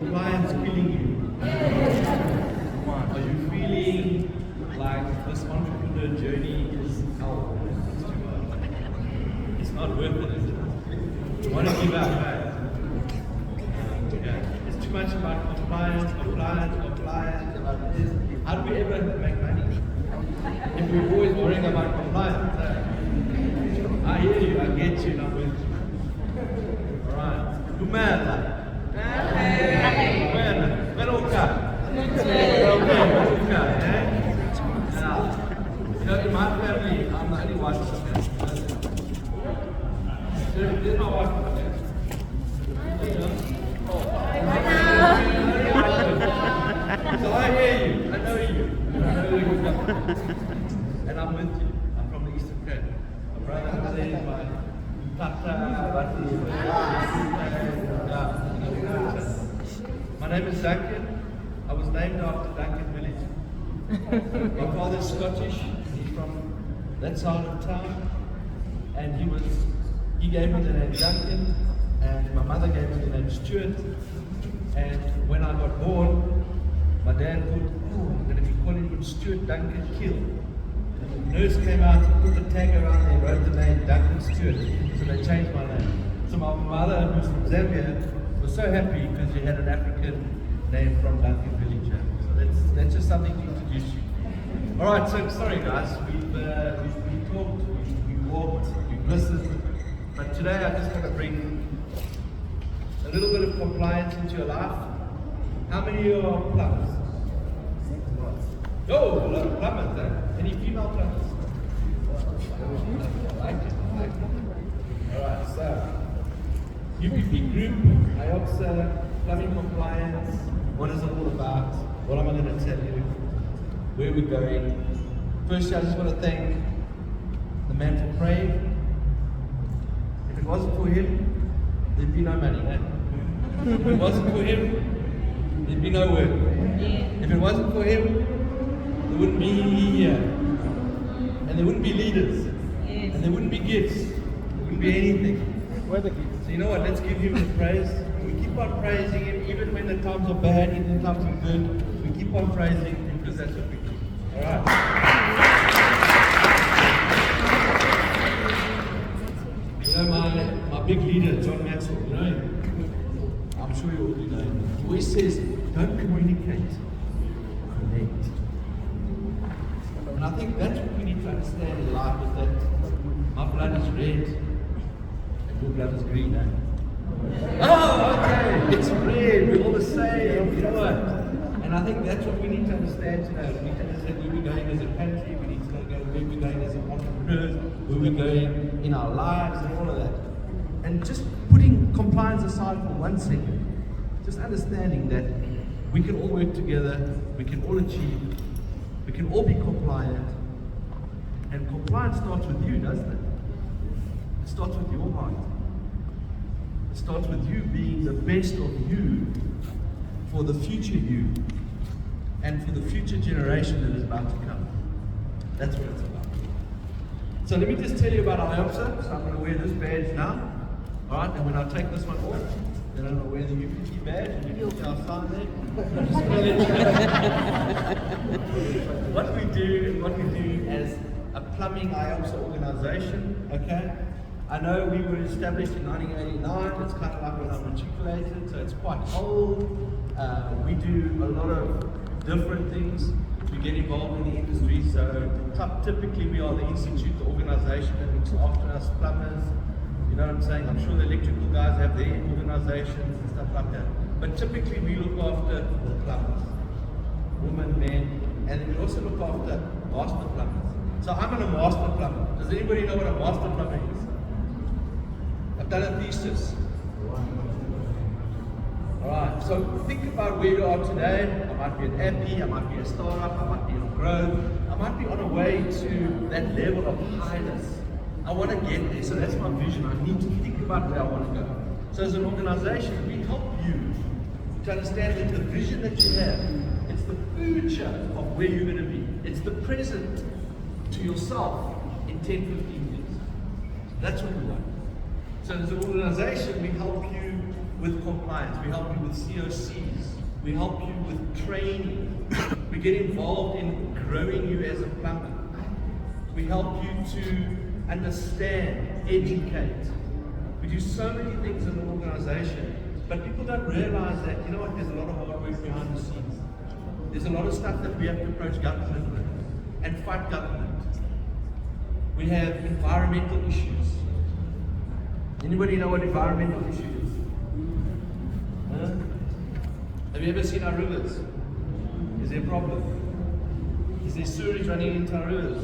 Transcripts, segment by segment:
Clients killing you? Come on, are you feeling like this entrepreneur journey is hell? It's too much. It's not worth it, is it? You want to give up, right? Yeah. It's too much about compliance, about this. How do we ever make money? If we're always worrying about compliance, I hear you, I get you, and I'm with you. Alright. Who mad like? In my family, I'm the only wife of the family. There's my wife. So I hear you, I know you. And I'm with you. I'm from the Eastern Cape. My brother is my tata, my name is Duncan. I was named after Duncan village. My father's Scottish. He's from that side of town, and he gave me the name Duncan, and my mother gave me the name Stuart. And when I got born, my dad thought, I'm going to be calling him Stuart Duncan Keil. The nurse came out and put the tag around there, wrote the name Duncan Stuart. So they changed my name. So my mother, who's from Zambia, was so happy because she had an African name from Duncan village. So that's just something to introduce you. All right, so sorry guys, we've talked, we've walked, we've listened, but today I just want to bring a little bit of compliance into your life. How many of you are plumbers? Oh, a lot of plumbers, eh? Any female plumbers? I like it. All right, so UPP group, IOPSA, plumbing compliance. What is it all about? What am I going to tell you? Where we're going? Firstly, I just want to thank the man for praying. If it wasn't for him, there'd be no money. Eh? If it wasn't for him, there'd be no work. If it wasn't for him, there wouldn't be here. And there wouldn't be leaders. And there wouldn't be gifts. There wouldn't be anything. Where are the gifts? So you know what? Let's give him the praise. We keep on praising him, even when the times are bad, even the times are good. We keep on praising him because that's what we do. All right. You know my big leader, John Maxwell. You know him. I'm sure you all do know him. He always says, "Don't communicate, connect." And I think that's what we need to understand in life: is that my blood is red and your blood is green. Eh? Oh, okay, it's red, we're all the same, you know what? And I think that's what we need to understand today. We need to understand where we're going as a country, we need to know where we're going as entrepreneurs, where we're going in our lives and all of that. And just putting compliance aside for 1 second, just understanding that we can all work together, we can all achieve, we can all be compliant. And compliance starts with you, doesn't it? It starts with your heart. It starts with you being the best of you for the future you and for the future generation that is about to come. That's what it's about. So let me just tell you about IOPSA. So I'm going to wear this badge now. Alright, and when I take this one off, then I'm going to wear the UPT badge and you can see our sign there. I'm just going to let you know what we do as a plumbing IOPSA organization, okay? I know we were established in 1989, it's kind of like when I matriculated, so it's quite old. We do a lot of different things to get involved in the industry, so typically we are the institute, the organization that looks after us plumbers. You know what I'm saying? I'm sure the electrical guys have their organizations and stuff like that. But typically we look after the plumbers, women, men, and then we also look after master plumbers. So I'm a master plumber. Does anybody know what a master plumber is? I've done a thesis. Alright, so think about where you are today. I might be an Appy, I might be a startup, I might be in a growth, I might be on a way to that level of highness. I want to get there, so that's my vision. I need to think about where I want to go. So as an organization, we help you to understand that the vision that you have, it's the future of where you're going to be. It's the present to yourself in 10, 15 years. That's what we want. So as an organization, we help you with compliance. We help you with COCs. We help you with training. We get involved in growing you as a plumber. We help you to understand, educate. We do so many things in an organization, but people don't realize that, you know what, there's a lot of hard work behind the scenes. There's a lot of stuff that we have to approach government with and fight government. We have environmental issues. Anybody know what environmental issue is? Huh? Have you ever seen our rivers? Is there a problem? Is there sewage running into our rivers?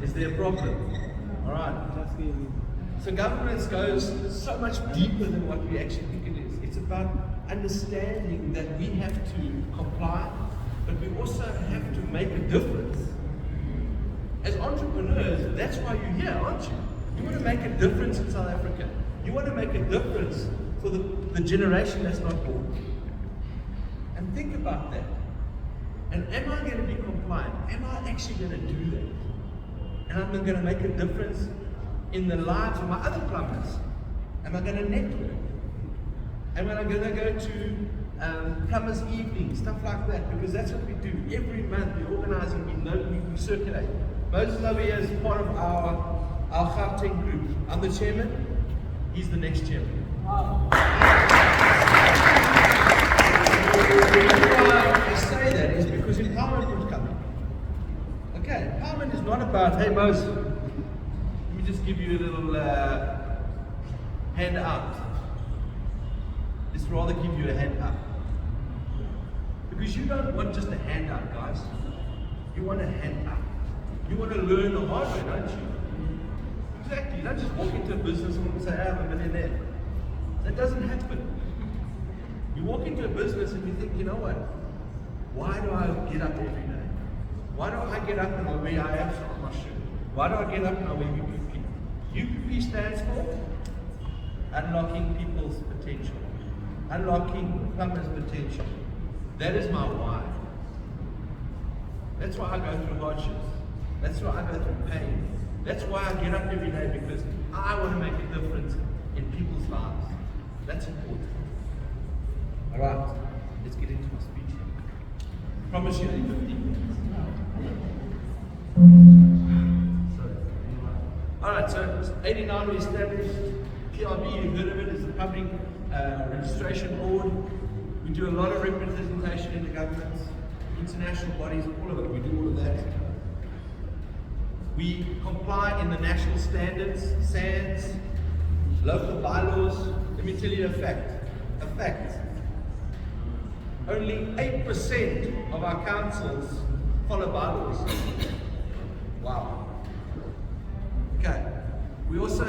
Is there a problem? Alright. So governance goes so much deeper than what we actually think it is. It's about understanding that we have to comply, but we also have to make a difference. As entrepreneurs, that's why you're here, aren't you? You want to make a difference in South Africa. You want to make a difference for the generation that's not born. And think about that. And am I going to be compliant? Am I actually going to do that? And I'm going to make a difference in the lives of my other plumbers? Am I going to network? Am I going to go to plumbers' evenings, stuff like that? Because that's what we do. Every month we're organizing, we circulate. Moses over here is part of our Gauteng group. I'm the chairman, he's the next chairman. Wow. Why I say that is because empowerment is coming. Okay, empowerment is not about, hey Moses, let me just give you a little hand out. It's rather give you a hand up. Because you don't want just a hand out, guys. You want a hand up. You want to learn the hard way, don't you? Exactly. You don't just walk into a business and say, I'm a millionaire. That doesn't happen. You walk into a business and you think, you know what? Why do I get up every day? Why do I get up and I wear IAPs on my shirt? Why do I get up and I wear UPP? UPP stands for Unlocking People's Potential. Unlocking plumbers' potential. That is my why. That's why I go through hardships. That's why I go through pain. That's why I get up every day, because I want to make a difference in people's lives. That's important. Alright, let's get into my speech here. Promise you in 15 minutes. Alright, so it's 89 we established. PRB, you've heard of it, is the Public Registration Board. We do a lot of representation in the government, international bodies, all of it. We do all of that. We comply in the national standards, SANS, local bylaws. Let me tell you a fact. A fact. Only 8% of our councils follow bylaws. Wow. Okay. We also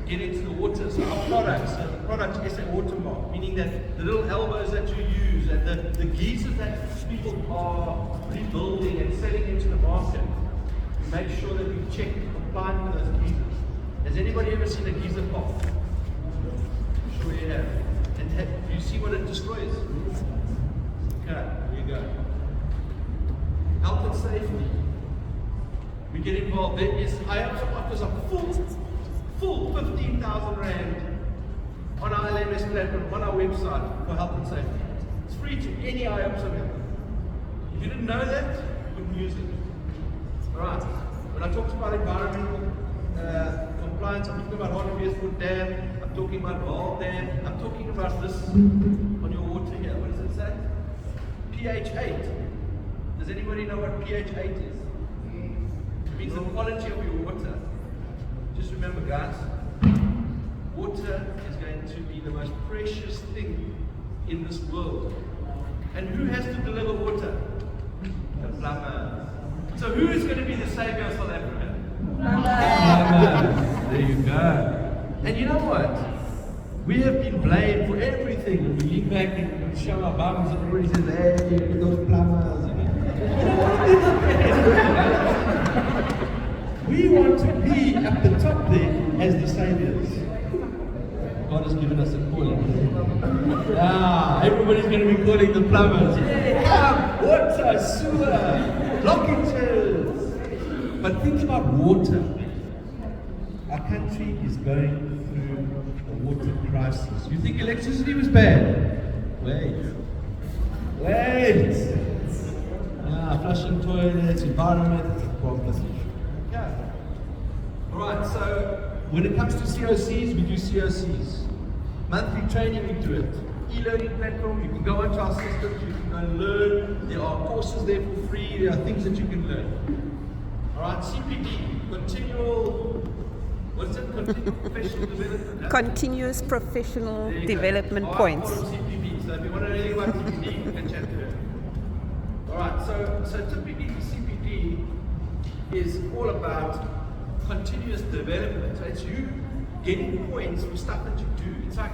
get into the water, so our products, the product SA watermark, meaning that the little elbows that you use and the geysers that people are rebuilding and selling into the market, we make sure that we check compliant with those geysers. Has anybody ever seen a geyser pop? I'm sure you have. And do you see what it destroys? Okay, there you go. Health and safety. We get involved. There is IAPS offers a full 15,000 Rand on our LMS platform, on our website for health and safety. It's free to any IAPS available. If you didn't know that, you wouldn't use it. Alright, when I talked about environmental compliance, I'm talking about Hartbeespoort Dam, I'm talking about Vaal Dam, I'm talking about this on your water here. What does it say? pH 8. Does anybody know what pH 8 is? It means the quality of your water. Just remember, guys, water is going to be the most precious thing in this world. And who has to deliver water? The plumber. So who is going to be the savior of South Africa? Plumber. There you go. And you know what? We have been blamed for everything. We lean back and show our bums and everybody says, hey, look at those plumbers. We want to be at the top there as the saviors. God has given us a calling. Everybody's going to be calling the plumbers. Yeah, water, sewer, blockages. But think about water. Our country is going through a water crisis. You think electricity was bad? Wait. Yeah, flushing toilets, environment, it's a problem. Okay. Alright, so when it comes to COCs, we do COCs. Monthly training, we do it. E-learning platform, you can go onto our systems, you can go and learn. There are courses there for free, there are things that you can learn. Alright, CPD, Continuous professional development. Continuous professional development go. points. I call them CPD, so if you want to know anything about CPD, you can chat to her. Alright, so typically CPD is all about continuous development. So it's you getting points for stuff that you do. It's like,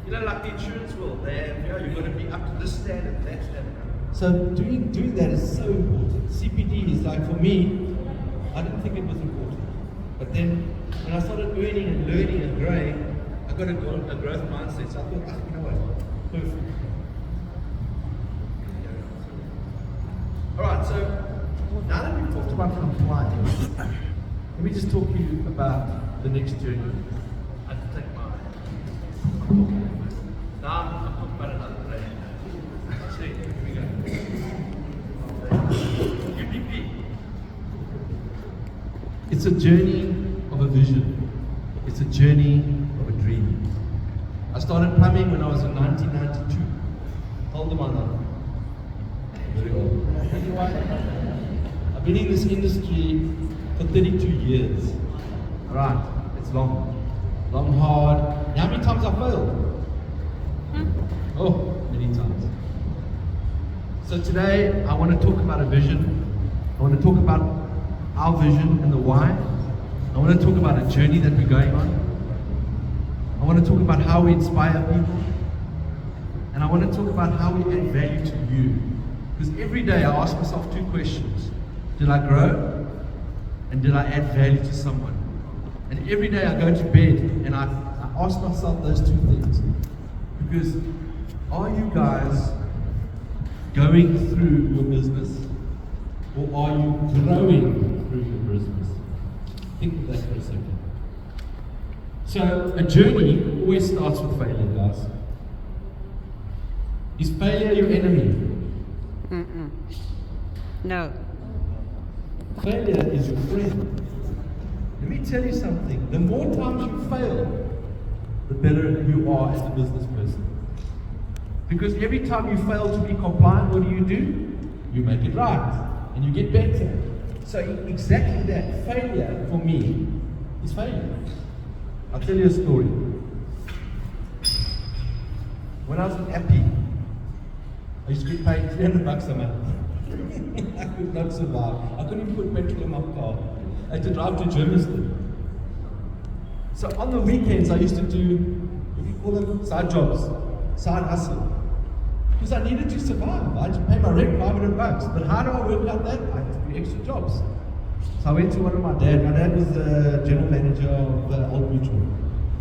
like the insurance world, you've got to be up to this standard, that standard. So doing that is so important. CPD is like, for me, I didn't think it was important. But then, when I started earning and learning and growing, I got a growth mindset. So I thought, you know what, perfect. Alright, so now that we've talked about compliance, let me just talk to you about the next journey. I have to take my now I'm talking about another brand. See, here we go. UPP. It's a journey of a vision. It's a journey of a dream. I started plumbing when I was in 1992. How old am I now? Very old. I've been in this industry for 32 years. Alright, it's long. Long, hard. How many times I failed? Oh, many times. So today, I want to talk about a vision. I want to talk about our vision and the why. I want to talk about a journey that we're going on. I want to talk about how we inspire people. And I want to talk about how we add value to you. Because every day I ask myself two questions. Did I grow? And did I add value to someone? And every day I go to bed and I ask myself those two things. Because are you guys going through your business, or are you growing through your business? Think of that for a second. So a journey always starts with failure, guys. Is failure your enemy? No. Failure is your friend. Let me tell you something. The more times you fail, the better you are as a business person. Because every time you fail to be compliant, what do? You make it right. And you get better. So exactly that. Failure, for me, is failure. I'll tell you a story. When I was in Appy, I used to get paid $300 a month. I could not survive. I couldn't even put petrol in my car. I had to drive to Germiston. So on the weekends, I used to do, what do you call them? Side jobs, side hustle. Because I needed to survive. I had to pay my rent $500. But how do I work out that? I had to do extra jobs. So I went to one of my dad. My dad was the general manager of Old Mutual.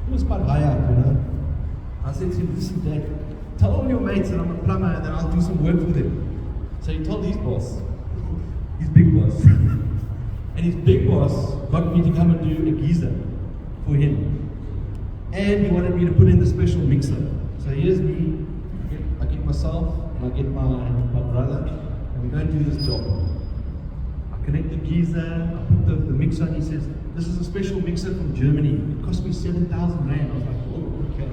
He was quite high up, I said to him, listen, Dad, tell all your mates that I'm a plumber and then I'll do some work for them. So he told his boss, his big boss. And his big boss got me to come and do a geyser for him. And he wanted me to put in the special mixer. So here's me, I get myself, and I get my brother, and we go and do this job. I connect the geyser, I put the mixer on, he says, this is a special mixer from Germany. It cost me 7,000 Rand. I was like, oh, okay.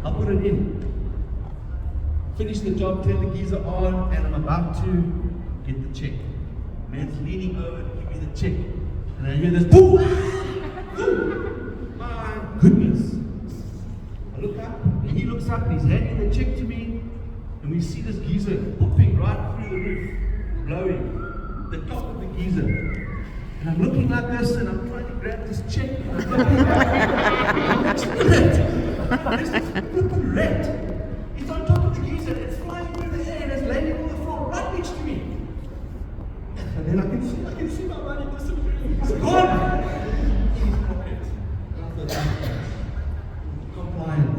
I'll put it in. Finish the job, turn the geyser on, and I'm about to get the check. Man's leaning over to give me the check. And I hear this, boom! My goodness. I look up, and he looks up, and he's handing the check to me, and we see this geyser popping right through the roof, blowing the top of the geyser. And I'm looking like this, and I'm trying to grab this check. There's this flippin' rat. It's on top of the geyser, it's flying through the air, and it's landing on the floor right next to me. And then I can see my money disappearing. It's gone! In his pocket. Compliant.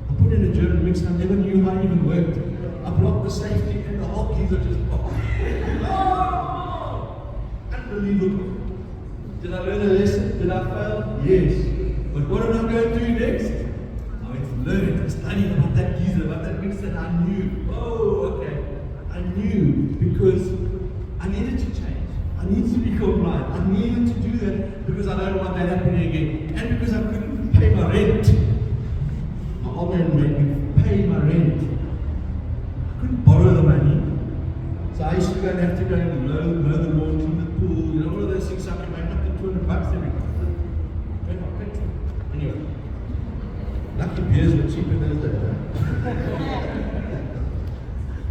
I put in a German mix, and I never knew how it even worked. I blocked the safety, and the whole geyser just popped. Oh! Unbelievable. Did I learn a lesson? Did I fail? Yes. But what am I going to do next? I'm studying about that geezer, about that mix, and I knew, oh, okay. I knew because I needed to change. I needed to be compliant. I needed to do that because I don't want that happening again. And because I couldn't pay my rent. My old man made me pay my rent. I couldn't borrow the money. So I used to go and have to go and mow the lawn, clean the pool, you know, all of those things. So I could make up to $200 every month. Anyway, lucky beers were cheaper those days.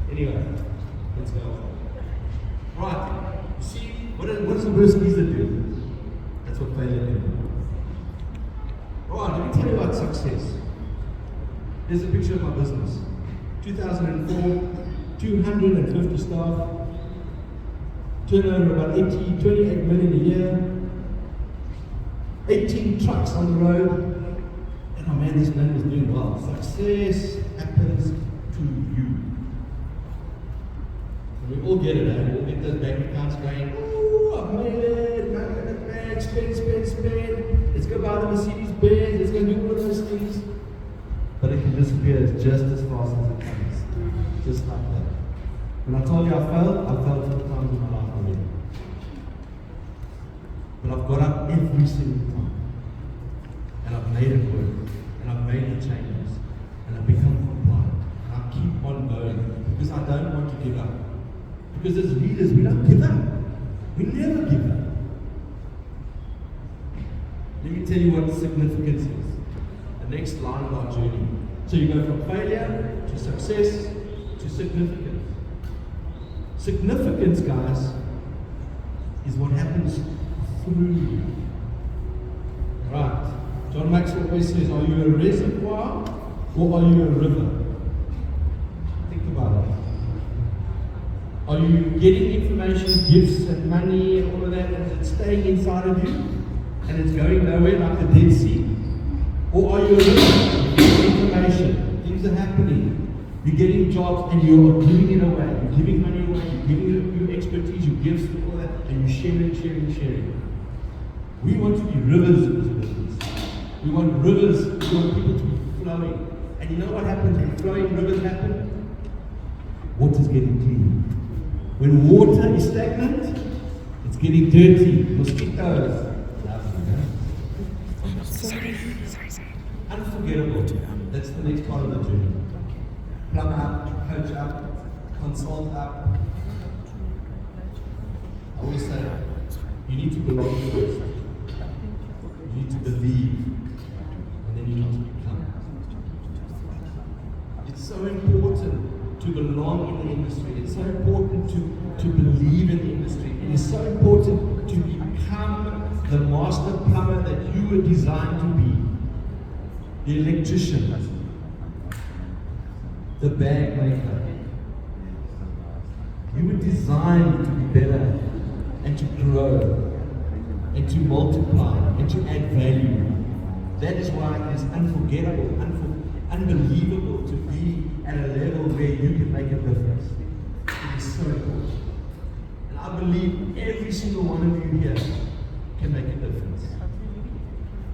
Anyway, let's go. Right, you see, what does the worst geezer do? That's what failure do. Right, let me tell you about success. Here's a picture of my business. 2004, 250 staff, turnover about 28 million a year, 18 trucks on the road, and oh man, this man was doing well. Success happens to you. And we all get it, eh? We all get those bank accounts going, ooh, I've made it, money in the bank, spend. Let's go buy the Mercedes Benz, let's go do all of those things. But it can disappear just as fast as it comes. Just like that. When I told you I failed 4 times in my life already. But I've got up every single time. And I've made it work. And I've made the changes. And I've become compliant. And I keep on going. Because I don't want to give up. Because as leaders, we don't give up. We never give up. Let me tell you what significance is. The next line of our journey. So you go from failure to success to significance. Significance, guys, is what happens through you. Right. John Maxwell always says, are you a reservoir or are you a river? Think about it. Are you getting information, gifts and money and all of that, and is it staying inside of you and it's going nowhere like the Dead Sea? Or are you a river? You're getting information, things are happening. You're getting jobs and you're giving it away. You're giving money away, you're giving your expertise, your gifts, and all that, and you're sharing. We want to be rivers in this business. We want rivers, we want people to be flowing. And you know what happens when flowing rivers happen? Water's getting clean. When water is stagnant, it's getting dirty. Mosquitoes. Unforgettable. That's the next part of the journey. Plumb up, coach up, consult up. I always say, you need to belong first. You need to believe, and then you need to become. It's so important to belong in the industry. It's so important to believe in the industry. It is so important to become the master plumber that you were designed to be. The electrician, the bag maker. You were designed to be better and to grow and to multiply and to add value. That is why it is unforgettable, unbelievable to be at a level where you can make a difference. It is so important. And I believe every single one of you here can make a difference.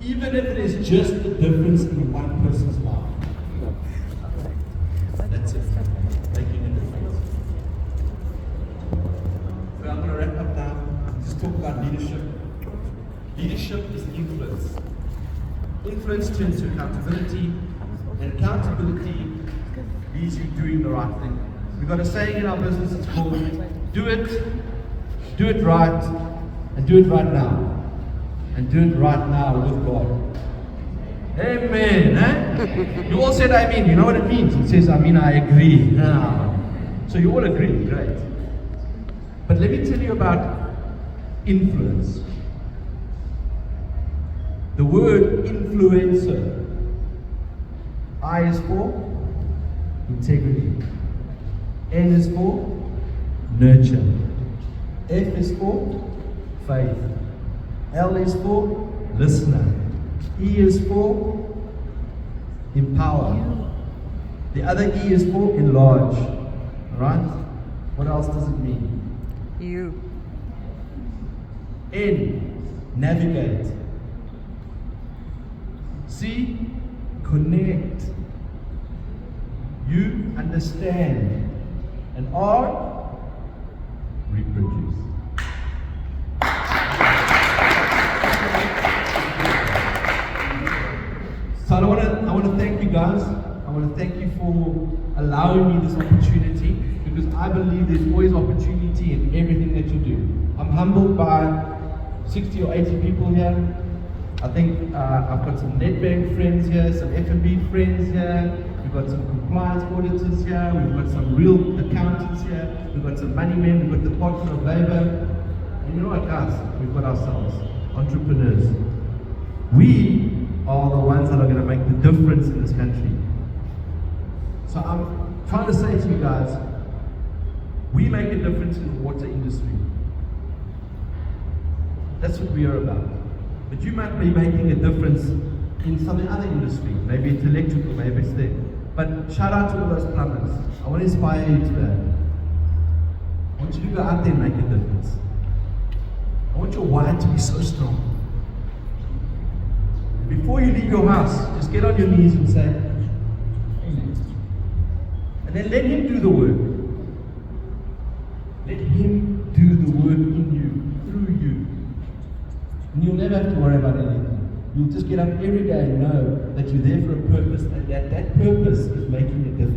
Even if it is just the difference in one person's life. That's it. Making a difference. So I'm going to wrap up now. Just talk about leadership. Leadership is influence. Influence turns to accountability, and accountability leads you doing the right thing. We've got a saying in our business, it's called do it right, and do it right now. And do it right now with God. Amen. Eh? You all said amen. You know what it means? It says, I mean, I agree. Now. So you all agree. Great. But let me tell you about influence. The word influencer. I is for integrity. N is for nurture. F is for faith. L is for listener. E is for empower. The other E is for enlarge. Alright? What else does it mean? You. N, navigate. C, connect. U, understand. And R, reproduce. So I want to thank you guys. I want to thank you for allowing me this opportunity, because I believe there's always opportunity in everything that you do. I'm humbled by 60 or 80 people here. I think I've got some NetBank friends here, some F&B friends here, we've got some compliance auditors here, we've got some real accountants here, we've got some money men, we've got the Department of Labor. And you know what, guys? We've got ourselves, entrepreneurs. We are the ones that are going to make the difference in this country. So I'm trying to say to you guys, we make a difference in the water industry. That's what we are about. But you might be making a difference in some other industry. Maybe it's electrical, maybe it's there. But shout out to all those plumbers. I want to inspire you today. I want you to go out there and make a difference. I want your why to be so strong. Before you leave your house, just get on your knees and say, Amen. And then let Him do the work. Let Him do the work in you, through you. And you'll never have to worry about anything. You'll just get up every day and know that you're there for a purpose, and that purpose is making a difference.